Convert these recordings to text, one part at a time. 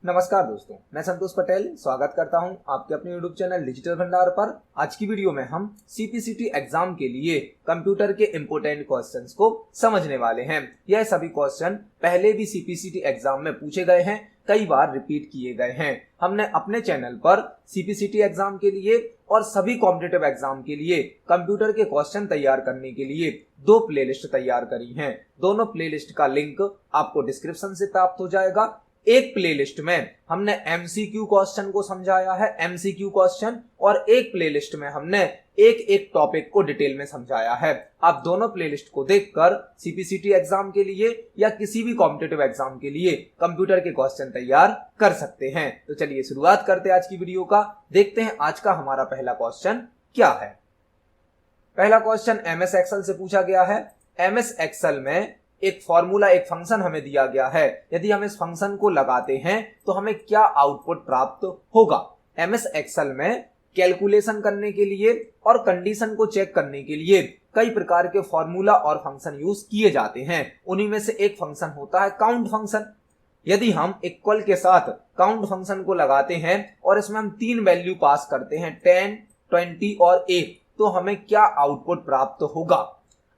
नमस्कार दोस्तों, मैं संतोष पटेल स्वागत करता हूं आपके अपने YouTube चैनल डिजिटल भंडार पर। आज की वीडियो में हम CPCT एग्जाम के लिए कंप्यूटर के इम्पोर्टेंट क्वेश्चंस को समझने वाले हैं। यह सभी क्वेश्चन पहले भी CPCT एग्जाम में पूछे गए हैं, कई बार रिपीट किए गए हैं। हमने अपने चैनल पर CPCT एग्जाम के लिए और सभी कॉम्पिटिटिव एग्जाम के लिए कंप्यूटर के क्वेश्चन तैयार करने के लिए दो प्लेलिस्ट तैयार करी हैं। दोनों प्लेलिस्ट का लिंक आपको डिस्क्रिप्शन से प्राप्त हो जाएगा। एक प्लेलिस्ट में हमने MCQ क्वेश्चन को समझाया है, MCQ क्वेश्चन, और एक प्लेलिस्ट में हमने एक एक टॉपिक को डिटेल में समझाया है। आप दोनों प्लेलिस्ट को देखकर CPCT एग्जाम के लिए या किसी भी कॉम्पिटिटिव एग्जाम के लिए कंप्यूटर के क्वेश्चन तैयार कर सकते हैं। तो चलिए शुरुआत करते हैं आज की वीडियो का। देखते हैं आज का हमारा पहला क्वेश्चन क्या है। पहला क्वेश्चन MS एक्सेल से पूछा गया है। MS एक्सेल में एक फॉर्मूला, एक फंक्शन हमें दिया गया है। यदि हम इस फंक्शन को लगाते हैं तो हमें क्या आउटपुट प्राप्त होगा। MS एक्सेल में कैलकुलेशन करने के लिए और कंडीशन को चेक करने के लिए कई प्रकार के फॉर्मूला और फंक्शन यूज किए जाते हैं। उन्हीं में से एक फंक्शन होता है काउंट फंक्शन। यदि हम इक्वल के साथ काउंट फंक्शन को लगाते हैं और इसमें हम तीन वैल्यू पास करते हैं, 10, 20 और 1, तो हमें क्या आउटपुट प्राप्त होगा।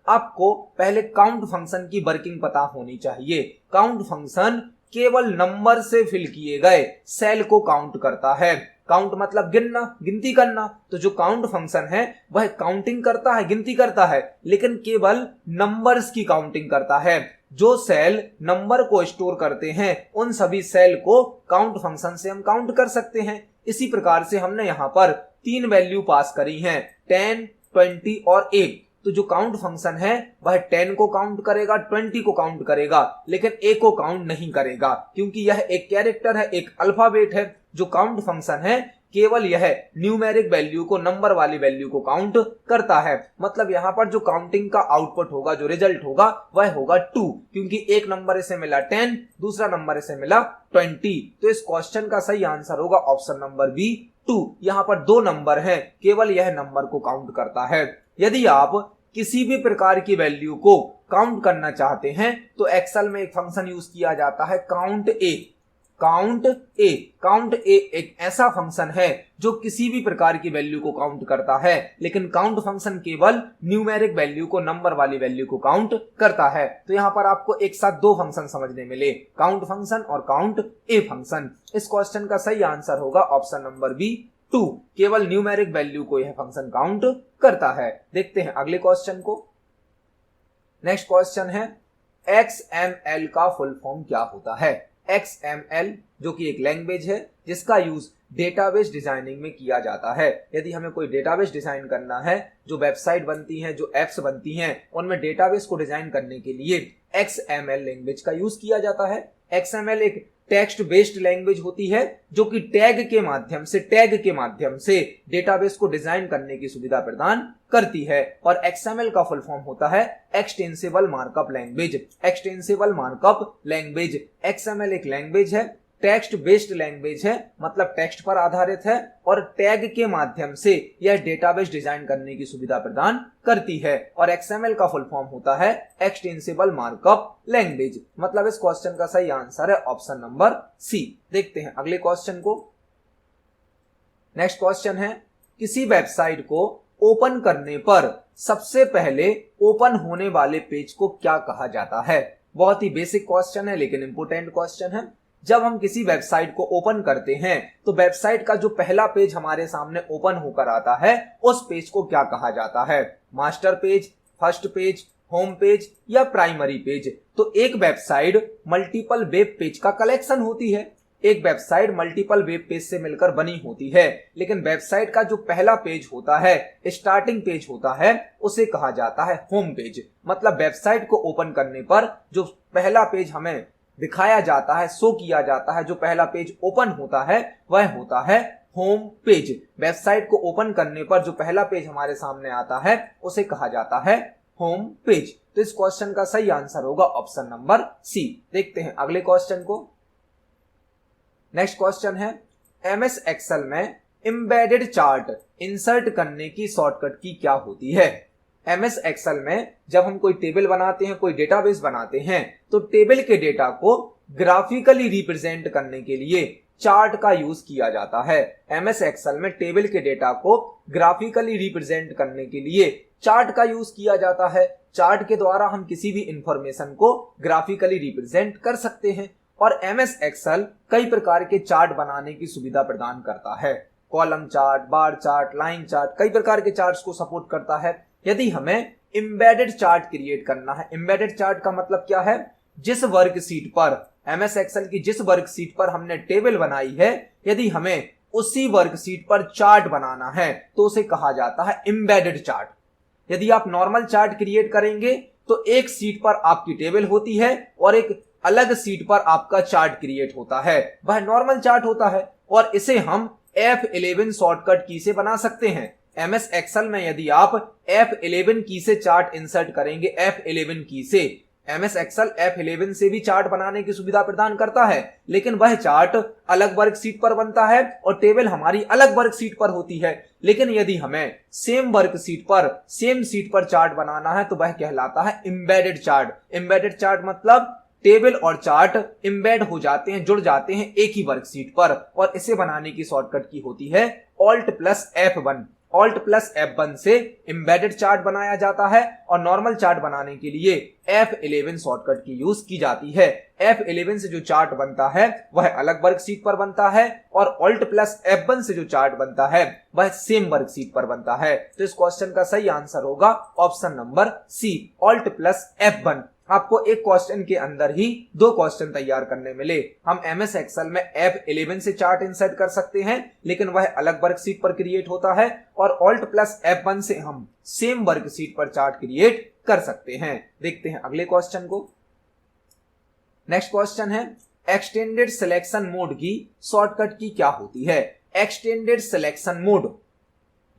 आपको पहले काउंट फंक्शन की वर्किंग पता होनी चाहिए। काउंट फंक्शन केवल नंबर से फिल किए गए सेल को काउंट करता है। काउंट मतलब गिनना, गिनती करना। तो जो काउंट फंक्शन है वह काउंटिंग करता है, गिनती करता है, लेकिन केवल नंबर्स की काउंटिंग करता है। जो सेल नंबर को स्टोर करते हैं उन सभी सेल को काउंट फंक्शन से हम काउंट कर सकते हैं। इसी प्रकार से हमने यहाँ पर तीन वैल्यू पास करी हैं, 10, 20 और 1। तो जो काउंट फंक्शन है वह 10 को काउंट करेगा, 20 को काउंट करेगा, लेकिन 1 को काउंट नहीं करेगा, क्योंकि यह एक कैरेक्टर है, एक अल्फाबेट है। जो काउंट फंक्शन है केवल यह न्यूमेरिक वैल्यू को, नंबर वाली वैल्यू को काउंट करता है। मतलब यहाँ पर जो काउंटिंग का आउटपुट होगा, जो रिजल्ट होगा, वह होगा 2, क्योंकि एक नंबर इसे मिला 10, दूसरा नंबर इसे मिला 20। तो इस क्वेश्चन का सही आंसर होगा ऑप्शन नंबर बी, 2। यहाँ पर दो नंबर हैं, केवल यह नंबर को काउंट करता है। यदि आप किसी भी प्रकार की वैल्यू को काउंट करना चाहते हैं तो एक्सेल में एक फंक्शन यूज किया जाता है, काउंट ए। काउंट ए, काउंट ए एक ऐसा फंक्शन है जो किसी भी प्रकार की वैल्यू को काउंट करता है, लेकिन काउंट फंक्शन केवल न्यूमेरिक वैल्यू को, नंबर वाली वैल्यू को काउंट करता है। तो यहाँ पर आपको एक साथ दो फंक्शन समझने मिले, काउंट फंक्शन और काउंट ए फंक्शन। इस क्वेश्चन का सही आंसर होगा ऑप्शन नंबर बी, 2। केवल न्यूमेरिक वैल्यू को यह फंक्शन काउंट करता है। देखते हैं अगले क्वेश्चन को। नेक्स्ट क्वेश्चन है, XML का फुल फॉर्म क्या होता है। XML जो कि एक लैंग्वेज है जिसका यूज डेटाबेस डिजाइनिंग में किया जाता है। यदि हमें कोई डेटाबेस डिजाइन करना है, जो वेबसाइट बनती हैं, जो एप्स बनती हैं, उनमें डेटाबेस को डिजाइन करने के लिए XML लैंग्वेज का यूज किया जाता है। XML एक टेक्स्ट बेस्ड लैंग्वेज होती है जो कि टैग के माध्यम से डेटाबेस को डिजाइन करने की सुविधा प्रदान करती है। और XML का फुल फॉर्म होता है extensible markup language. Extensible markup language, XML एक लैंग्वेज है, टेक्स्ट बेस्ड लैंग्वेज है, मतलब टेक्स्ट पर आधारित है, और टैग के माध्यम से यह डेटाबेस डिजाइन करने की सुविधा प्रदान करती है। और XML का फुल फॉर्म होता है एक्सटेंसिबल मार्कअप लैंग्वेज। मतलब इस क्वेश्चन का सही आंसर है ऑप्शन नंबर सी। देखते हैं अगले क्वेश्चन को। नेक्स्ट क्वेश्चन है, किसी वेबसाइट को ओपन करने पर सबसे पहले ओपन होने वाले पेज को क्या कहा जाता है। बहुत ही बेसिक क्वेश्चन है लेकिन इंपोर्टेंट क्वेश्चन है। जब हम किसी वेबसाइट को ओपन करते हैं तो वेबसाइट का जो पहला पेज हमारे सामने ओपन होकर आता है उस पेज को क्या कहा जाता है। Master page, first page, home page या प्राइमरी पेज। तो एक वेबसाइट मल्टीपल वेब पेज का कलेक्शन होती है। एक वेबसाइट मल्टीपल वेब पेज से मिलकर बनी होती है, लेकिन वेबसाइट का जो पहला पेज होता है, स्टार्टिंग पेज होता है, उसे कहा जाता है होम पेज। मतलब वेबसाइट को ओपन करने पर जो पहला पेज हमें दिखाया जाता है, शो किया जाता है, जो पहला पेज ओपन होता है वह होता है होम पेज। वेबसाइट को ओपन करने पर जो पहला पेज हमारे सामने आता है उसे कहा जाता है होम पेज। तो इस क्वेश्चन का सही आंसर होगा ऑप्शन नंबर सी। देखते हैं अगले क्वेश्चन को। नेक्स्ट क्वेश्चन है, MS एक्सेल में एम्बेडेड चार्ट इंसर्ट करने की शॉर्टकट की क्या होती है। MS एक्सेल में जब हम कोई टेबल बनाते हैं, कोई डेटाबेस बनाते हैं, तो टेबल के डेटा को ग्राफिकली रिप्रेजेंट करने के लिए चार्ट का यूज किया जाता है। एमएस एक्सेल में टेबल के डेटा को ग्राफिकली रिप्रेजेंट करने के लिए चार्ट का यूज किया जाता है। चार्ट के द्वारा हम किसी भी इंफॉर्मेशन को ग्राफिकली रिप्रेजेंट कर सकते हैं और एमएस एक्सेल कई प्रकार के चार्ट बनाने की सुविधा प्रदान करता है। Column chart, bar chart, line chart, कई प्रकार के चार्ट्स को सपोर्ट करता है। यदि हमें एम्बेडेड चार्ट क्रिएट करना है, एम्बेडेड चार्ट का मतलब क्या है, जिस वर्कशीट पर एमएस एक्सेल की जिस वर्कशीट पर हमने टेबल बनाई है, यदि हमें उसी वर्कशीट पर चार्ट बनाना है तो उसे कहा जाता है एम्बेडेड चार्ट। यदि आप नॉर्मल चार्ट क्रिएट करेंगे तो एक सीट पर आपकी टेबल होती है और एक अलग सीट पर आपका चार्ट क्रिएट होता है, वह नॉर्मल चार्ट होता है और इसे हम F11 शॉर्टकट की से बना सकते हैं। एमएस एक्सेल में यदि आप F11 की से चार्ट इंसर्ट करेंगे, F11 की से, एमएस एक्सेल F11 से भी चार्ट बनाने की सुविधा प्रदान करता है, लेकिन वह चार्ट अलग वर्कशीट पर बनता है और टेबल हमारी अलग वर्कशीट पर होती है। लेकिन यदि हमें सेम वर्कशीट पर सेम सीट पर चार्ट बनाना है तो वह कहलाता है एम्बेडेड चार्ट। एम्बेडेड चार्ट मतलब टेबल और चार्ट एम्बेड हो जाते हैं, जुड़ जाते हैं एक ही वर्कशीट पर, और इसे बनाने की शॉर्टकट की होती है Alt+F1। Alt+F1 से एम्बेडेड चार्ट बनाया जाता है और नॉर्मल चार्ट बनाने के लिए F11 शॉर्टकट की यूज की जाती है। F11 से जो चार्ट बनता है वह अलग वर्कशीट पर बनता है और Alt+F1 से जो चार्ट बनता है वह सेम वर्कशीट पर बनता है। तो इस क्वेश्चन का सही आंसर होगा ऑप्शन नंबर सी, Alt+F1। आपको एक क्वेश्चन के अंदर ही दो क्वेश्चन तैयार करने मिले। हम एमएस एक्सेल में F11 से चार्ट इंसर्ट कर सकते हैं, लेकिन वह अलग वर्कशीट पर क्रिएट होता है, और Alt+F1 से हम सेम वर्कशीट पर चार्ट क्रिएट कर सकते हैं। देखते हैं अगले क्वेश्चन को। नेक्स्ट क्वेश्चन है, एक्सटेंडेड सिलेक्शन मोड की शॉर्टकट की क्या होती है। एक्सटेंडेड सिलेक्शन मोड,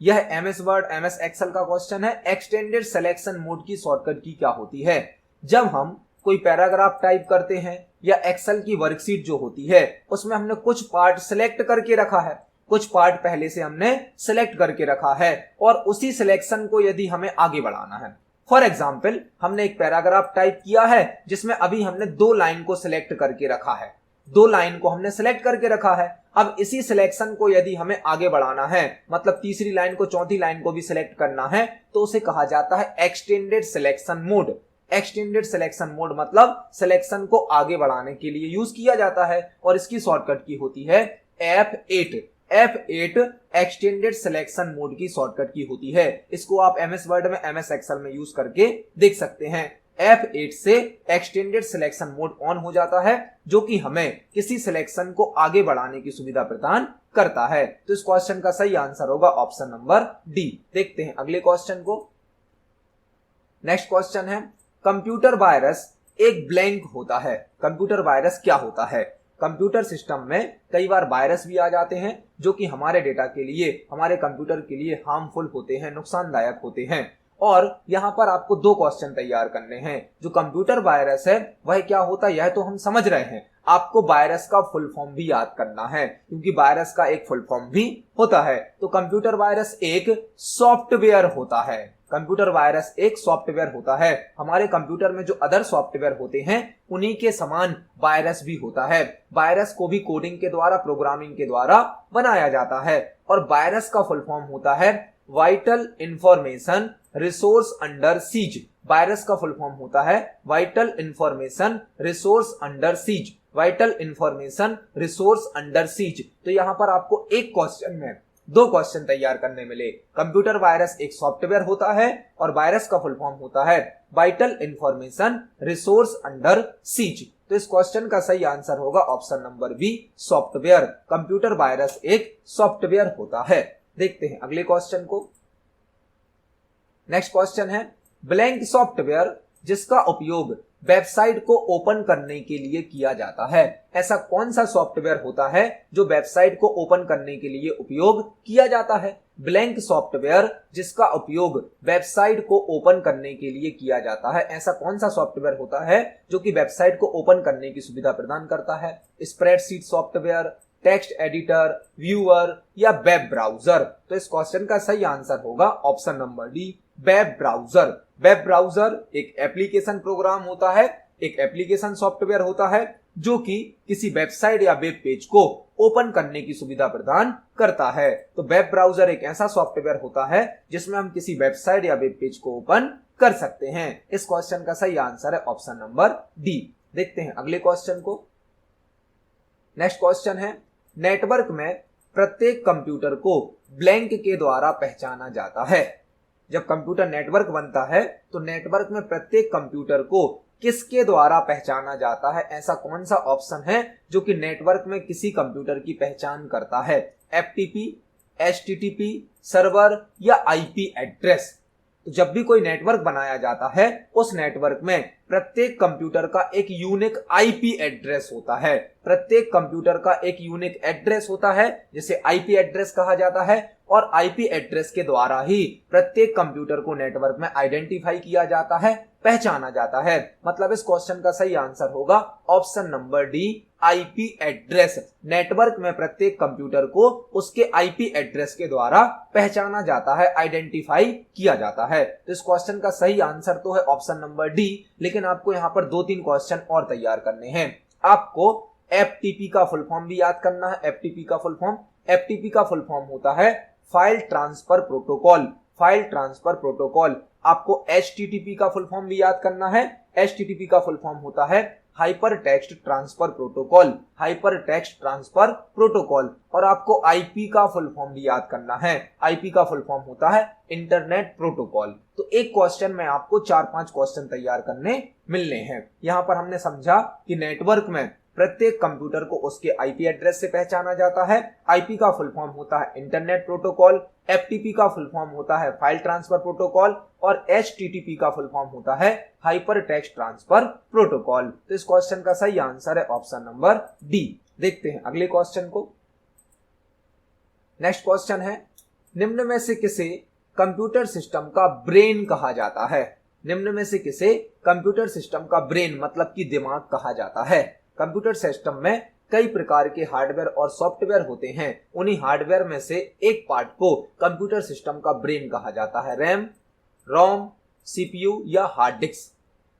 यह एमएस वर्ड एमएस एक्सेल का क्वेश्चन है। एक्सटेंडेड सिलेक्शन मोड की शॉर्टकट की क्या होती है। जब हम कोई पैराग्राफ टाइप करते हैं या एक्सेल की वर्कशीट जो होती है उसमें हमने कुछ पार्ट सिलेक्ट करके रखा है, कुछ पार्ट पहले से हमने सिलेक्ट करके रखा है और उसी सिलेक्शन को यदि हमें आगे बढ़ाना है, फॉर एग्जाम्पल हमने एक पैराग्राफ टाइप किया है जिसमें अभी हमने 2 लाइन को सिलेक्ट करके रखा है, 2 लाइन को हमने सिलेक्ट करके रखा है। अब इसी सिलेक्शन को यदि हमें आगे बढ़ाना है, मतलब तीसरी लाइन को चौथी लाइन को भी सिलेक्ट करना है, तो उसे कहा जाता है extended selection mode. Extended selection mode मतलब सिलेक्शन को आगे बढ़ाने के लिए यूज किया जाता है और इसकी शॉर्टकट की होती है F8। F8 extended selection mode की शॉर्टकट की होती है। इसको आप एमएस वर्ड में एमएस एक्सेल में यूज करके देख सकते हैं। F8 से एक्सटेंडेड सिलेक्शन मोड ऑन हो जाता है, जो कि हमें किसी सिलेक्शन को आगे बढ़ाने की सुविधा प्रदान करता है। तो इस क्वेश्चन का सही आंसर होगा ऑप्शन नंबर डी। देखते हैं अगले क्वेश्चन को। नेक्स्ट क्वेश्चन है, कंप्यूटर वायरस एक ब्लैंक होता है। कंप्यूटर वायरस क्या होता है। कंप्यूटर सिस्टम में कई बार वायरस भी आ जाते हैं जो कि हमारे डेटा के लिए, हमारे कंप्यूटर के लिए हार्मफुल होते हैं, नुकसानदायक होते हैं। और यहाँ पर आपको 2 क्वेश्चन तैयार करने हैं। जो कंप्यूटर वायरस है वह क्या होता है यह तो हम समझ रहे हैं, आपको वायरस का फुल फॉर्म भी याद करना है, क्योंकि वायरस का एक फुल फॉर्म भी होता है। तो कंप्यूटर वायरस एक सॉफ्टवेयर होता है। कंप्यूटर वायरस एक सॉफ्टवेयर होता है। हमारे कंप्यूटर में जो अदर सॉफ्टवेयर होते हैं उन्हीं के समान वायरस भी होता है। वायरस को भी कोडिंग के द्वारा, प्रोग्रामिंग के द्वारा बनाया जाता है और वायरस का फुल फॉर्म होता है vital information resource under seize. Virus का फुल फॉर्म होता है vital information resource under seize. Vital information resource under seize. तो यहां पर आपको एक क्वेश्चन में 2 क्वेश्चन तैयार करने मिले। कंप्यूटर वायरस एक सॉफ्टवेयर होता है और वायरस का फुल फॉर्म होता है vital information resource under seize. तो इस क्वेश्चन का सही आंसर होगा option number B, software. Computer virus एक सॉफ्टवेयर होता है। देखते हैं अगले क्वेश्चन को। नेक्स्ट क्वेश्चन है, ब्लैंक सॉफ्टवेयर जिसका उपयोग वेबसाइट को ओपन करने के लिए किया जाता है। ऐसा कौन सा सॉफ्टवेयर होता है जो वेबसाइट को ओपन करने के लिए उपयोग किया जाता है। ब्लैंक सॉफ्टवेयर जिसका उपयोग वेबसाइट को ओपन करने के लिए किया जाता है। ऐसा कौन सा सॉफ्टवेयर होता है जो कि वेबसाइट को ओपन करने की सुविधा प्रदान करता है। Spreadsheet software, text editor, viewer या वेब ब्राउजर। तो इस क्वेश्चन का सही आंसर होगा option number D, web browser. Web browser एक एप्लीकेशन प्रोग्राम होता है, एक एप्लीकेशन सॉफ्टवेयर होता है जो कि किसी वेबसाइट या वेब पेज को ओपन करने की सुविधा प्रदान करता है। तो वेब ब्राउजर एक ऐसा सॉफ्टवेयर होता है जिसमें हम किसी वेबसाइट या वेब पेज को ओपन कर सकते हैं। इस क्वेश्चन का सही आंसर है ऑप्शन नंबर डी। देखते हैं अगले क्वेश्चन को। नेक्स्ट क्वेश्चन है, नेटवर्क में प्रत्येक कंप्यूटर को ब्लैंक के द्वारा पहचाना जाता है। जब कंप्यूटर नेटवर्क बनता है तो नेटवर्क में प्रत्येक कंप्यूटर को किसके द्वारा पहचाना जाता है? ऐसा कौन सा ऑप्शन है जो कि नेटवर्क में किसी कंप्यूटर की पहचान करता है? एफटीपी, एचटीटीपी, सर्वर या आईपी एड्रेस? तो जब भी कोई नेटवर्क बनाया जाता है उस नेटवर्क में प्रत्येक कंप्यूटर का एक यूनिक आईपी एड्रेस होता है। प्रत्येक कंप्यूटर का एक यूनिक एड्रेस होता है जिसे आईपी एड्रेस कहा जाता है और आईपी एड्रेस के द्वारा ही प्रत्येक कंप्यूटर को नेटवर्क में आइडेंटिफाई किया जाता है, पहचाना जाता है। मतलब इस क्वेश्चन का सही आंसर होगा option number D, IP address. Network में प्रत्येक कंप्यूटर को उसके आईपी एड्रेस के द्वारा पहचाना जाता है, आइडेंटिफाई किया जाता है। तो इस क्वेश्चन का सही आंसर तो है ऑप्शन नंबर डी, लेकिन आपको यहाँ पर 2-3 क्वेश्चन और तैयार करने हैं। आपको एफटीपी का फुल फॉर्म भी याद करना है। एफटीपी का फुल फॉर्म होता है file transfer protocol. File transfer protocol. आपको एचटीटीपी का फुल फॉर्म भी याद करना है। एचटीटीपी का फुल फॉर्म होता है hyper text transfer protocol. Hyper text transfer protocol. और आपको आईपी का फुल फॉर्म भी याद करना है। आईपी का फुल फॉर्म होता है इंटरनेट प्रोटोकॉल। तो एक क्वेश्चन में आपको 4-5 क्वेश्चन तैयार करने मिलने हैं। यहां पर हमने समझा कि नेटवर्क में प्रत्येक कंप्यूटर को उसके आईपी एड्रेस से पहचाना जाता है। आईपी का फुल फॉर्म होता है इंटरनेट प्रोटोकॉल। एफटीपी का फुल फॉर्म होता है फाइल ट्रांसफर प्रोटोकॉल और एचटीटीपी का फुल फॉर्म होता है हाइपर टेक्स्ट ट्रांसफर प्रोटोकॉल। तो इस क्वेश्चन का सही आंसर है ऑप्शन नंबर डी। देखते हैं अगले क्वेश्चन को। नेक्स्ट क्वेश्चन है, निम्न में से किसे कंप्यूटर सिस्टम का ब्रेन कहा जाता है? निम्न में से किसे कंप्यूटर सिस्टम का ब्रेन मतलब कि दिमाग कहा जाता है? कंप्यूटर सिस्टम में कई प्रकार के हार्डवेयर और सॉफ्टवेयर होते हैं। उन्हीं हार्डवेयर में से एक पार्ट को कंप्यूटर सिस्टम का ब्रेन कहा जाता है। रैम, रोम, सीपीयू या हार्ड डिस्क।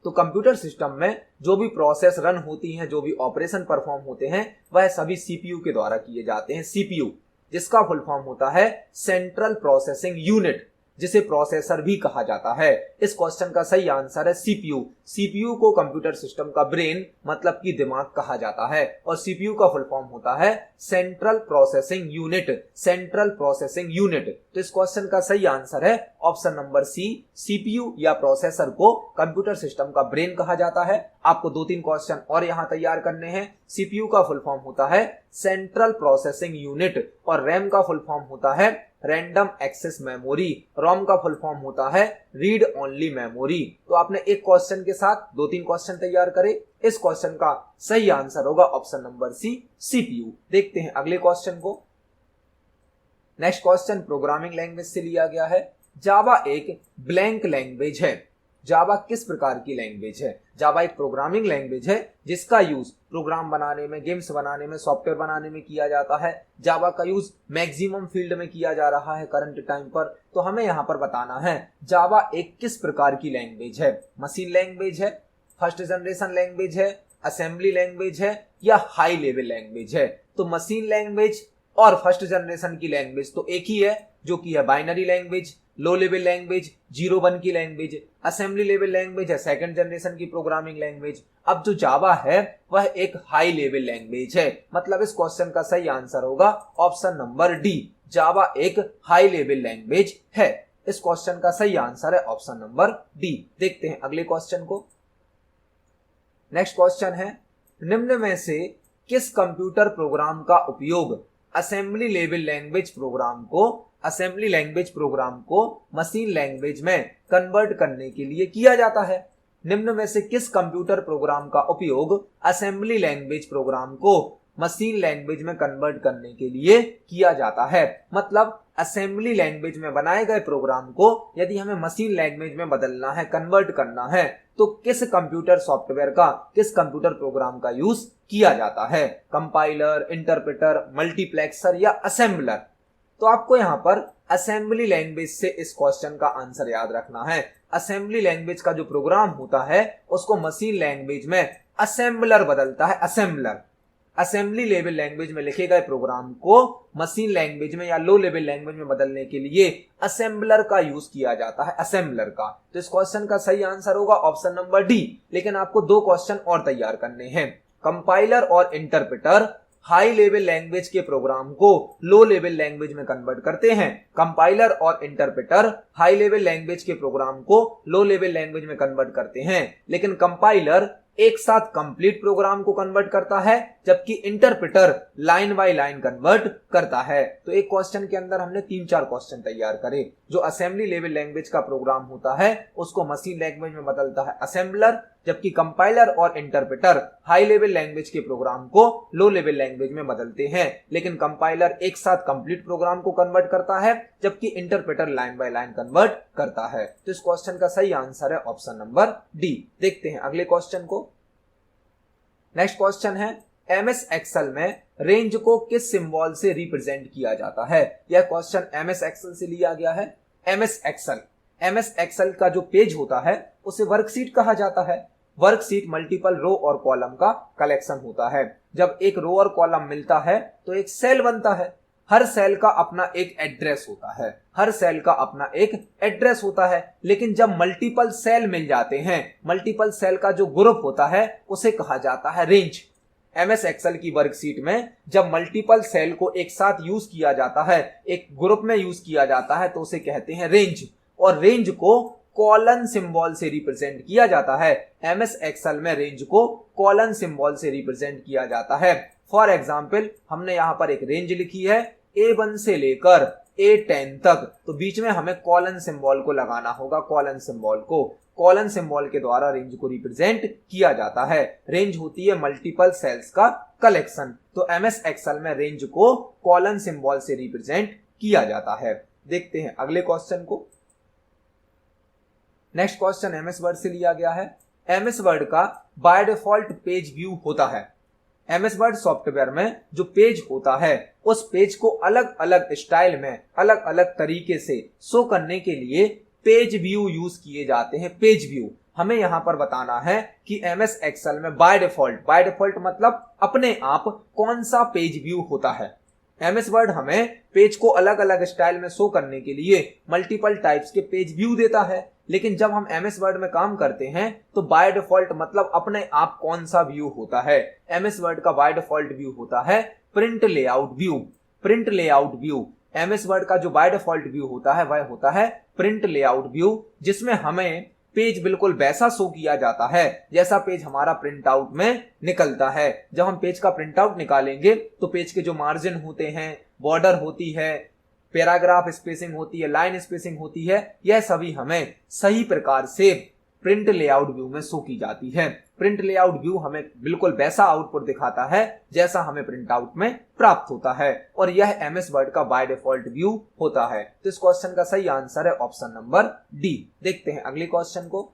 तो कंप्यूटर सिस्टम में जो भी प्रोसेस रन होती हैं, जो भी ऑपरेशन परफॉर्म होते हैं, वह सभी सीपीयू के द्वारा किए जाते हैं। सीपीयू जिसका फुल फॉर्म होता है सेंट्रल प्रोसेसिंग यूनिट, जिसे प्रोसेसर भी कहा जाता है। इस क्वेश्चन का सही आंसर है सीपीयू। सीपीयू को कंप्यूटर सिस्टम का ब्रेन मतलब कि दिमाग कहा जाता है और सीपीयू का फुल फॉर्म होता है central processing unit. Central processing unit. तो इस क्वेश्चन का सही आंसर है ऑप्शन नंबर सी, सीपीयू या प्रोसेसर को कंप्यूटर सिस्टम का ब्रेन कहा जाता है। आपको 2-3 क्वेश्चन और यहां तैयार करने हैं। सीपीयू का फुल फॉर्म होता है सेंट्रल प्रोसेसिंग यूनिट और रैम का फुल फॉर्म होता है रैंडम एक्सेस मेमोरी। रोम का फुल फॉर्म होता है रीड ओनली मेमोरी। तो आपने एक क्वेश्चन के साथ 2-3 क्वेश्चन तैयार करे। इस क्वेश्चन का सही आंसर होगा ऑप्शन नंबर सी, सीपीयू। देखते हैं अगले क्वेश्चन को। नेक्स्ट क्वेश्चन प्रोग्रामिंग लैंग्वेज से लिया गया है। जावा एक ब्लैंक लैंग्वेज है। जावा किस प्रकार की लैंग्वेज है? जावा एक प्रोग्रामिंग लैंग्वेज है जिसका यूज प्रोग्राम बनाने में, गेम्स बनाने में, सॉफ्टवेयर बनाने में किया जाता है। जावा का यूज मैक्सिमम फील्ड में किया जा रहा है करंट टाइम पर। तो हमें यहाँ पर बताना है जावा एक किस प्रकार की लैंग्वेज है। मशीन लैंग्वेज है, फर्स्ट जनरेशन लैंग्वेज है, असेंबली लैंग्वेज है या हाई लेवल लैंग्वेज है? तो मशीन लैंग्वेज और फर्स्ट जनरेशन की लैंग्वेज तो एक ही है, जो कि है binary language. Low level language 0-1 की लैंग्वेज। असेंबली लेवल लैंग्वेज है सेकंड जनरेशन की प्रोग्रामिंग लैंग्वेज। अब जो जावा है वह एक हाई लेवल लैंग्वेज है। मतलब इस क्वेश्चन का सही आंसर होगा ऑप्शन नंबर डी, जावा एक हाई लेवल लैंग्वेज है। इस क्वेश्चन का सही आंसर है ऑप्शन नंबर डी। देखते हैं अगले क्वेश्चन को। नेक्स्ट क्वेश्चन है, निम्न में से किस कंप्यूटर प्रोग्राम का उपयोग असेंबली लैंग्वेज प्रोग्राम को मशीन लैंग्वेज में कन्वर्ट करने के लिए किया जाता है? निम्न में से किस कंप्यूटर प्रोग्राम का उपयोग असेंबली लैंग्वेज प्रोग्राम को मशीन लैंग्वेज में कन्वर्ट करने के लिए किया जाता है? मतलब असेंबली लैंग्वेज में बनाए गए प्रोग्राम को यदि हमें मशीन लैंग्वेज में बदलना है, कन्वर्ट करना है, तो किस कंप्यूटर सॉफ्टवेयर का, किस कंप्यूटर प्रोग्राम का यूज किया जाता है? कंपाइलर, इंटरप्रेटर, मल्टीप्लेक्सर या असेंबलर? तो आपको यहां पर असेंबली लैंग्वेज से इस क्वेश्चन का आंसर याद रखना है। असेंबली लैंग्वेज का जो प्रोग्राम होता है उसको मशीन लैंग्वेज में असेंबलर बदलता है, असेंबलर। असेंबली लेवल लैंग्वेज में लिखे गए प्रोग्राम को मशीन लैंग्वेज में या लो लेवल लैंग्वेज में बदलने के लिए असेंबलर का यूज किया जाता है, असेंबलर का। तो इस क्वेश्चन का सही आंसर होगा ऑप्शन नंबर डी। लेकिन आपको 2 क्वेश्चन और तैयार करने हैं। कंपाइलर और इंटरप्रेटर हाई लेवल लैंग्वेज के प्रोग्राम को लो लेवल लैंग्वेज में कन्वर्ट करते हैं। कंपाइलर और इंटरप्रेटर हाई लेवल लैंग्वेज के प्रोग्राम को लो लेवल लैंग्वेज में कन्वर्ट करते हैं, लेकिन कंपाइलर एक साथ कंप्लीट प्रोग्राम को कन्वर्ट करता है, जबकि interpreter line by line convert करता है। तो एक क्वेश्चन के अंदर हमने 3-4 क्वेश्चन तैयार करे। जो असेंबली लेवल लैंग्वेज का प्रोग्राम होता है उसको मशीन लैंग्वेज में बदलता है असेंबलर, जबकि कंपाइलर और इंटरप्रेटर हाई लेवल लैंग्वेज के प्रोग्राम को लो लेवल लैंग्वेज में बदलते हैं, लेकिन कंपाइलर एक साथ कंप्लीट प्रोग्राम को कन्वर्ट करता है, जबकि interpreter line by line convert करता है। तो इस क्वेश्चन का सही आंसर है ऑप्शन नंबर डी। देखते हैं अगले क्वेश्चन को। नेक्स्ट क्वेश्चन है, एमएस एक्सेल में रेंज को किस सिंबल से रिप्रेजेंट किया जाता है? यह क्वेश्चन एमएस एक्सेल से लिया गया है। एमएस एक्सेल का जो पेज होता है उसे वर्कशीट कहा जाता है। वर्कशीट मल्टीपल रो और कॉलम का कलेक्शन होता है। जब एक रो और कॉलम मिलता है तो एक सेल बनता है। हर सेल का अपना एक एड्रेस होता है, हर सेल का अपना एक एड्रेस होता है। लेकिन जब मल्टीपल सेल मिल जाते हैं, मल्टीपल सेल का जो ग्रुप होता है उसे कहा जाता है रेंज। एमएस एक्सेल की वर्कशीट में जब मल्टीपल सेल को एक साथ यूज किया जाता है, एक ग्रुप में यूज किया जाता है, तो उसे कहते हैं रेंज। और रेंज को कॉलन सिंबल से रिप्रेजेंट किया जाता है। एमएस एक्सेल में रेंज को कॉलन सिंबल से रिप्रेजेंट किया जाता है। फॉर एग्जाम्पल हमने यहां पर एक रेंज लिखी है A1 से लेकर A10 तक, तो बीच में हमें कॉलन सिंबल को लगाना होगा। कॉलन सिंबल को, कॉलन सिंबल के द्वारा रेंज को रिप्रेजेंट किया जाता है। रेंज होती है मल्टीपल सेल्स का कलेक्शन। तो एमएस एक्सेल में रेंज को कॉलन सिंबल से रिप्रेजेंट किया जाता है। देखते हैं अगले क्वेश्चन को। नेक्स्ट क्वेश्चन एमएस वर्ड से लिया गया है। एमएस वर्ड का बाय डिफॉल्ट पेज व्यू होता है। एमएस वर्ड सॉफ्टवेयर में जो पेज होता है उस पेज को अलग अलग स्टाइल में, अलग अलग तरीके से शो करने के लिए पेज व्यू यूज किए जाते हैं। पेज व्यू हमें यहां पर बताना है कि एमएस एक्सेल में बाय डिफॉल्ट मतलब अपने आप कौन सा पेज व्यू होता है। एमएस वर्ड हमें पेज को अलग अलग स्टाइल में शो करने के लिए मल्टीपल टाइप्स के पेज व्यू देता है। लेकिन जब हम एमएस वर्ड में काम करते हैं तो बाय डिफॉल्ट मतलब अपने आप कौन सा व्यू होता है। एमएस वर्ड का बाय डिफॉल्ट व्यू होता है print layout view. Print layout view MS word का जो बाय डिफॉल्ट व्यू होता है वह होता है प्रिंट लेआउट व्यू, जिसमें हमें पेज बिल्कुल वैसा शो किया जाता है जैसा पेज हमारा प्रिंट आउट में निकलता है। जब हम पेज का प्रिंट आउट निकालेंगे तो पेज के जो मार्जिन होते हैं, बॉर्डर होती है, पैराग्राफ स्पेसिंग होती है, लाइन स्पेसिंग होती है, यह सभी हमें सही प्रकार से प्रिंट लेआउट व्यू में शो की जाती है। प्रिंट लेआउट व्यू हमें बिल्कुल वैसा आउटपुट दिखाता है जैसा हमें प्रिंट आउट में प्राप्त होता है, और यह एमएस वर्ड का बाय डिफॉल्ट व्यू होता है। तो इस क्वेश्चन का सही आंसर है ऑप्शन नंबर डी। देखते हैं अगले क्वेश्चन को।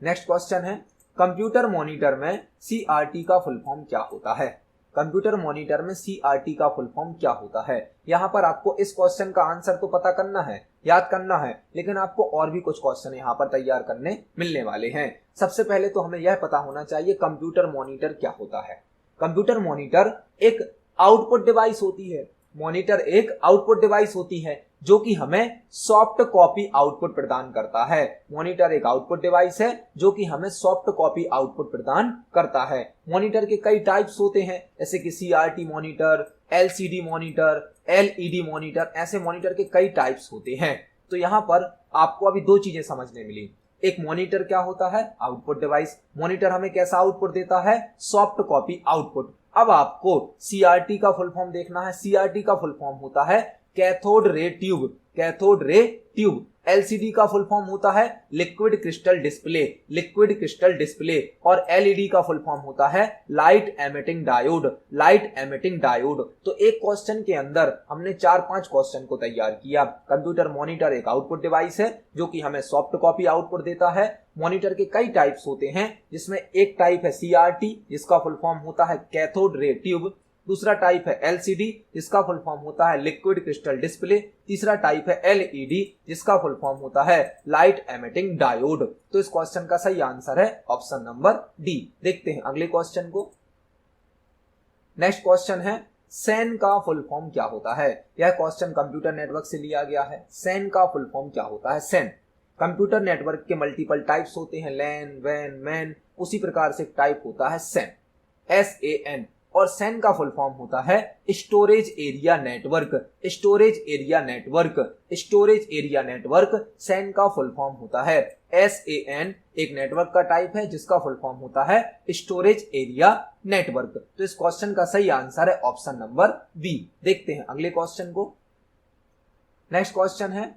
नेक्स्ट क्वेश्चन है, कंप्यूटर मॉनिटर में सीआरटी का फुल फॉर्म क्या होता है? कंप्यूटर मॉनिटर में सीआरटी का फुल फॉर्म क्या होता है? यहाँ पर आपको इस क्वेश्चन का आंसर तो पता करना है, याद करना है, लेकिन आपको और भी कुछ क्वेश्चन यहाँ पर तैयार करने मिलने वाले हैं। सबसे पहले तो हमें यह पता होना चाहिए कंप्यूटर मॉनिटर क्या होता है। कंप्यूटर मॉनिटर एक आउटपुट डिवाइस होती है। मॉनिटर एक आउटपुट डिवाइस होती है जो कि हमें सॉफ्ट कॉपी आउटपुट प्रदान करता है। मॉनिटर एक आउटपुट डिवाइस है जो कि हमें सॉफ्ट कॉपी आउटपुट प्रदान करता है। मॉनिटर के कई टाइप्स होते हैं, जैसे कि CRT monitor, LCD monitor, LED monitor, ऐसे मॉनिटर के कई टाइप्स होते हैं। तो यहाँ पर आपको अभी 2 चीजें समझने मिली। एक, मॉनिटर क्या होता है? Output device. मॉनिटर हमें कैसा आउटपुट देता है? Soft copy output. अब आपको सीआरटी का फुल फॉर्म देखना है। सीआरटी का फुल फॉर्म होता है cathode ray tube. Cathode ray tube. LCD का फुल फॉर्म होता है liquid crystal display. Liquid crystal display. और एलईडी का फुल फॉर्म होता है light emitting diode. Light emitting diode. तो एक क्वेश्चन के अंदर हमने 4-5 क्वेश्चन को तैयार किया। कंप्यूटर मॉनिटर एक आउटपुट डिवाइस है जो कि हमें सॉफ्ट कॉपी आउटपुट देता है। मॉनिटर के कई टाइप्स होते हैं, जिसमें एक टाइप है सीआरटी जिसका फुल फॉर्म होता है कैथोड रे ट्यूब। दूसरा टाइप है LCD जिसका फुल फॉर्म होता है लिक्विड क्रिस्टल डिस्प्ले, तीसरा टाइप है LED जिसका फुल फॉर्म होता है लाइट एमिटिंग डायोड। तो इस क्वेश्चन का सही आंसर है ऑप्शन नंबर डी। देखते हैं अगले क्वेश्चन को। नेक्स्ट क्वेश्चन है सैन का फुल फॉर्म क्या होता है। यह क्वेश्चन कंप्यूटर नेटवर्क से लिया गया है। सैन का फुल फॉर्म क्या होता है। सैन कंप्यूटर नेटवर्क के मल्टीपल टाइप्स होते हैं, लैन, वैन, मैन, उसी प्रकार से एक टाइप होता है सैन, SAN। और सैन का फुल फॉर्म होता है storage area network. Storage area network, storage area network SAN का फुल फॉर्म होता है। SAN एक नेटवर्क का टाइप है जिसका फुल फॉर्म होता है स्टोरेज एरिया नेटवर्क। तो इस क्वेश्चन का सही आंसर है ऑप्शन नंबर बी। देखते हैं अगले क्वेश्चन को। नेक्स्ट क्वेश्चन है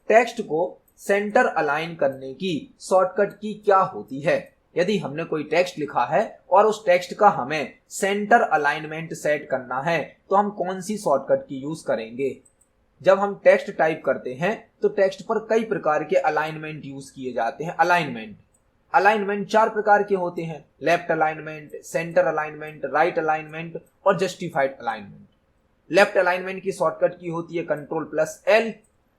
टेक्स्ट को सेंटर अलाइन करने की शॉर्टकट की क्या होती है। यदि हमने कोई टेक्स्ट लिखा है और उस टेक्स्ट का हमें सेंटर अलाइनमेंट सेट करना है तो हम कौन सी शॉर्टकट की यूज करेंगे। जब हम टेक्स्ट टाइप करते हैं तो टेक्स्ट पर कई प्रकार के अलाइनमेंट यूज किए जाते हैं। अलाइनमेंट 4 प्रकार के होते हैं, left alignment, centre alignment, right alignment और जस्टिफाइड अलाइनमेंट। लेफ्ट अलाइनमेंट की शॉर्टकट की होती है Ctrl+L,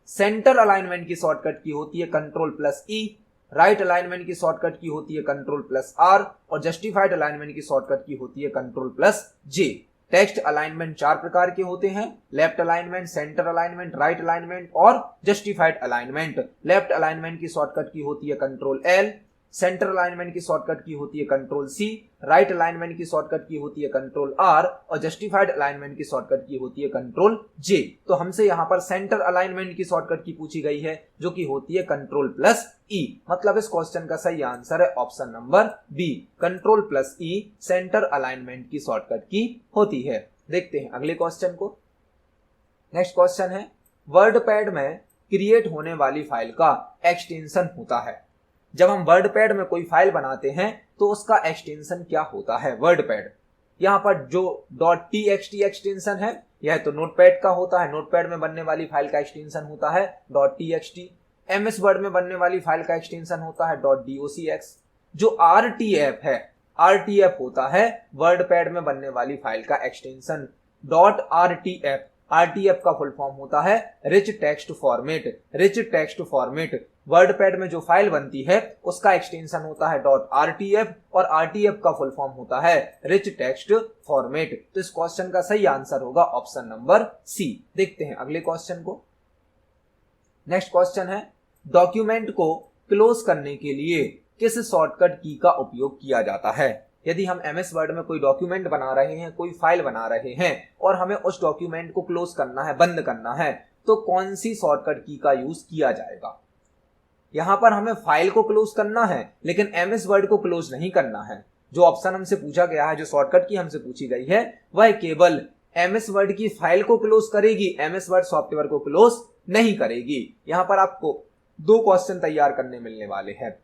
सेंटर अलाइनमेंट की शॉर्टकट की होती है Ctrl+E, राइट अलाइनमेंट की शॉर्टकट की होती है Ctrl+R और जस्टिफाइड अलाइनमेंट की शॉर्टकट की होती है Ctrl+J। टेक्स्ट अलाइनमेंट 4 प्रकार के होते हैं, left alignment, centre alignment, right alignment और जस्टिफाइड अलाइनमेंट। लेफ्ट अलाइनमेंट की शॉर्टकट की होती है Ctrl+L, सेंटर अलाइनमेंट की शॉर्टकट की होती है Ctrl+C, राइट अलाइनमेंट की शॉर्टकट की होती है Ctrl+R और जस्टिफाइड अलाइनमेंट की शॉर्टकट की होती है Ctrl+J। तो हमसे यहाँ पर सेंटर अलाइनमेंट की शॉर्टकट की पूछी गई है जो कि होती है Ctrl+E। मतलब इस क्वेश्चन का सही आंसर है option number B, Ctrl+E centre alignment की शॉर्टकट की होती है। देखते हैं अगले क्वेश्चन को। नेक्स्ट क्वेश्चन है वर्डपैड में क्रिएट होने वाली फाइल का एक्सटेंशन होता है। जब हम वर्डपैड में कोई फाइल बनाते हैं तो उसका एक्सटेंशन क्या होता है। वर्डपैड यहाँ पर जो .txt एक्सटेंशन है यह तो नोटपैड का होता है। नोटपैड में बनने वाली फाइल का एक्सटेंशन होता है .txt। MS वर्ड में बनने वाली फाइल का एक्सटेंशन होता है .docx। जो RTF है, RTF होता है वर्डपैड में बनने वाली फाइल का एक्सटेंशन .RTF। RTF का फुल फॉर्म होता है rich text format. Rich text format WordPad में जो फाइल बनती है उसका एक्सटेंशन होता है .RTF और RTF का फुल फॉर्म होता है रिच टेक्स्ट फॉर्मेट। तो इस क्वेश्चन का सही आंसर होगा ऑप्शन नंबर सी। देखते हैं अगले क्वेश्चन को। नेक्स्ट क्वेश्चन है डॉक्यूमेंट को क्लोज करने के लिए किस शॉर्टकट की का उपयोग किया जाता है। यदि हम MS वर्ड में कोई डॉक्यूमेंट बना रहे हैं, कोई फाइल बना रहे हैं और हमें उस डॉक्यूमेंट को क्लोज करना है, बंद करना है, तो कौन सी शॉर्टकट की का यूज किया जाएगा। यहां पर हमें फाइल को क्लोज करना है लेकिन MS वर्ड को क्लोज नहीं करना है। जो ऑप्शन हमसे पूछा गया है, जो शॉर्टकट की हमसे पूछी गई है, वह केवल MS वर्ड की फाइल को क्लोज करेगी, MS वर्ड सॉफ्टवेयर को क्लोज नहीं करेगी। यहां पर आपको 2 क्वेश्चन तैयार करने मिलने वाले हैं।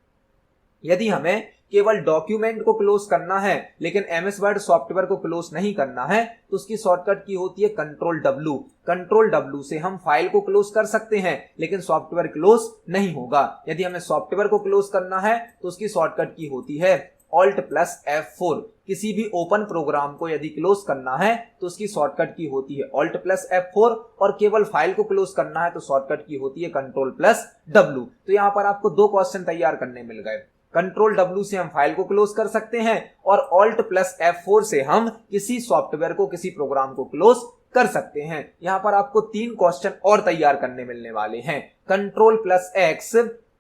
यदि हमें केवल डॉक्यूमेंट को क्लोज करना है लेकिन MS वर्ड सॉफ्टवेयर को क्लोज नहीं करना है तो उसकी शॉर्टकट की होती है Ctrl+W। Ctrl+W से हम फाइल को क्लोज कर सकते हैं लेकिन सॉफ्टवेयर क्लोज नहीं होगा। यदि हमें सॉफ्टवेयर को क्लोज करना है तो उसकी शॉर्टकट की होती है Alt+F4। किसी भी ओपन प्रोग्राम को यदि क्लोज करना है तो उसकी शॉर्टकट की होती है Alt+F4 और केवल फाइल को क्लोज करना है तो शॉर्टकट की होती है Ctrl+W। तो यहाँ पर आपको 2 क्वेश्चन तैयार करने मिल गए। Ctrl+W से हम फाइल को क्लोज कर सकते हैं और Alt+F4 से हम किसी सॉफ्टवेयर को, किसी प्रोग्राम को क्लोज कर सकते हैं। यहां पर आपको 3 क्वेश्चन और तैयार करने मिलने वाले हैं। Ctrl+X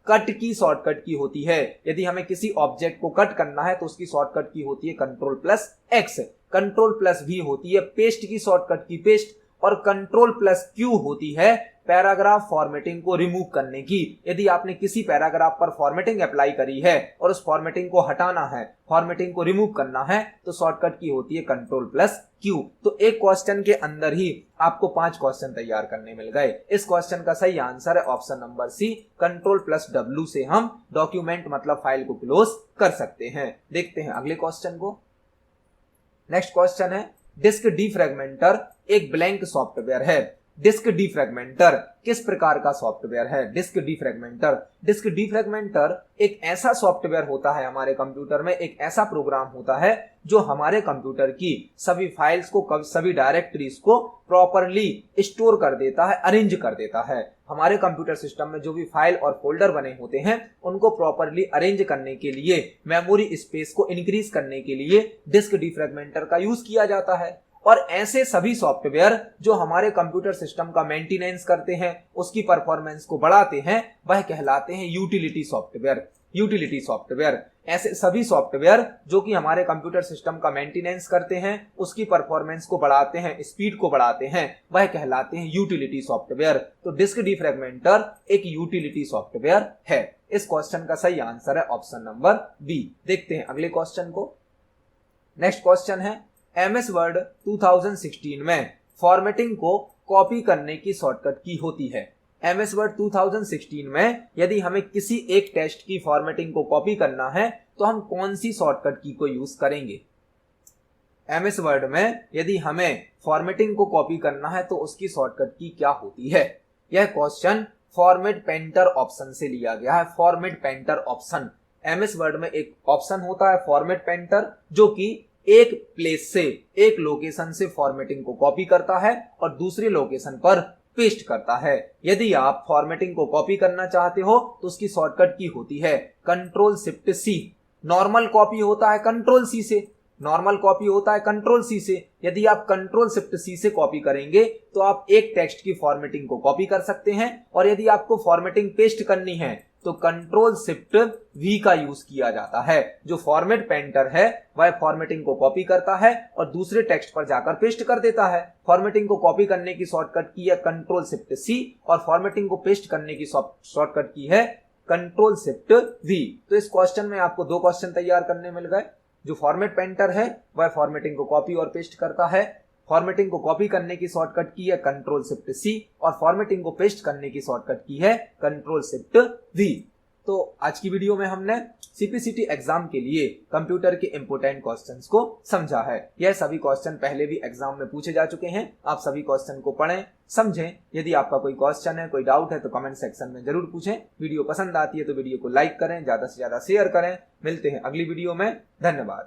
कट की शॉर्टकट की होती है। यदि हमें किसी ऑब्जेक्ट को कट करना है तो उसकी शॉर्टकट की होती है Ctrl+X। Ctrl+V होती है पेस्ट की शॉर्टकट की, पेस्ट। और Ctrl+Q होती है पैराग्राफ फॉर्मेटिंग को रिमूव करने की। यदि आपने किसी पैराग्राफ पर फॉर्मेटिंग अप्लाई करी है और उस फॉर्मेटिंग को हटाना है, फॉर्मेटिंग को रिमूव करना है, तो शॉर्टकट की होती है Ctrl+Q। तो एक क्वेश्चन के अंदर ही आपको 5 क्वेश्चन तैयार करने मिल गए। इस क्वेश्चन का सही आंसर है ऑप्शन नंबर सी, Ctrl+W से हम डॉक्यूमेंट मतलब फाइल को क्लोज कर सकते हैं। देखते हैं अगले क्वेश्चन को। नेक्स्ट क्वेश्चन है डिस्क डिफ्रैगमेंटर एक ब्लैंक सॉफ्टवेयर है डिस्क डिफ्रैगमेंटर किस प्रकार का सॉफ्टवेयर है? डिस्क डिफ्रैगमेंटर, डिस्क डिफ्रैगमेंटर एक ऐसा सॉफ्टवेयर होता है हमारे कंप्यूटर में, एक ऐसा प्रोग्राम होता है जो हमारे कंप्यूटर की सभी फाइल्स को, सभी डायरेक्टरीज को प्रॉपरली स्टोर कर देता है, अरेंज कर देता है। हमारे कंप्यूटर सिस्टम में जो भी फाइल और फोल्डर बने होते हैं उनको प्रॉपरली अरेंज करने के लिए, मेमोरी स्पेस को इंक्रीज करने के लिए डिस्क डिफ्रैगमेंटर का यूज किया जाता है। और ऐसे सभी सॉफ्टवेयर जो हमारे कंप्यूटर सिस्टम का मेंटेनेंस करते हैं, उसकी परफॉर्मेंस को बढ़ाते हैं, वह कहलाते हैं यूटिलिटी सॉफ्टवेयर। यूटिलिटी सॉफ्टवेयर, ऐसे सभी सॉफ्टवेयर जो कि हमारे कंप्यूटर सिस्टम का मेंटेनेंस करते हैं, उसकी परफॉर्मेंस को बढ़ाते हैं, स्पीड को बढ़ाते हैं, वह कहलाते हैं यूटिलिटी सॉफ्टवेयर। तो डिस्क डिफ्रैगमेंटर एक यूटिलिटी सॉफ्टवेयर है। इस क्वेश्चन का सही आंसर है ऑप्शन नंबर बी। देखते हैं अगले क्वेश्चन को। नेक्स्ट क्वेश्चन है, MS वर्ड 2016 में फॉर्मेटिंग को कॉपी करने की शॉर्टकट की होती है। MS वर्ड 2016 में यदि हमें किसी एक टेक्स्ट की फॉर्मेटिंग को कॉपी करना है तो हम कौन सी शॉर्टकट की को यूज करेंगे? MS वर्ड में यदि हमें फॉर्मेटिंग को कॉपी करना है तो उसकी शॉर्टकट की क्या होती है? यह क्वेश्चन फॉर्मेट पेंटर ऑप्शन से लिया गया है। Format painter option, MS word में एक ऑप्शन होता है फॉर्मेट पेंटर, जो कि एक प्लेस से, एक लोकेशन से फॉर्मेटिंग को कॉपी करता है और दूसरी लोकेशन पर पेस्ट करता है। यदि आप फॉर्मेटिंग को कॉपी करना चाहते हो तो उसकी शॉर्टकट की होती है control shift C. Normal copy होता है कंट्रोल सी से, नॉर्मल कॉपी होता है कंट्रोल सी से। यदि आप कंट्रोल शिफ्ट सी से कॉपी करेंगे तो आप एक टेक्स्ट की फॉर्मेटिंग को कॉपी कर सकते हैं, और यदि आपको फॉर्मेटिंग पेस्ट करनी है तो कंट्रोल शिफ्ट वी का यूज किया जाता है। जो फॉर्मेट पेंटर है वह फॉर्मेटिंग को कॉपी करता है और दूसरे टेक्स्ट पर जाकर पेस्ट कर देता है। फॉर्मेटिंग को कॉपी करने की शॉर्टकट की है कंट्रोल शिफ्ट सी, और फॉर्मेटिंग को पेस्ट करने की शॉर्टकट की है कंट्रोल शिफ्ट वी। तो इस क्वेश्चन में आपको दो क्वेश्चन तैयार करने मिल गए। जो फॉर्मेट पेंटर है वह फॉर्मेटिंग को कॉपी और पेस्ट करता है। फॉर्मेटिंग को कॉपी करने की शॉर्टकट की है कंट्रोल शिफ्ट सी, और फॉर्मेटिंग को पेस्ट करने की शॉर्टकट की है कंट्रोल शिफ्ट वी। तो आज की वीडियो में हमने सीपीसीटी एग्जाम के लिए कंप्यूटर के इंपोर्टेंट क्वेश्चंस को समझा है। यह सभी क्वेश्चन पहले भी एग्जाम में पूछे जा चुके हैं। आप सभी क्वेश्चन को पढ़ें, समझें। यदि आपका कोई क्वेश्चन है, कोई डाउट है तो कमेंट सेक्शन में जरूर पूछें। वीडियो पसंद आती है तो वीडियो को लाइक करें, ज्यादा से ज्यादा शेयर करें। मिलते हैं अगली वीडियो में। धन्यवाद।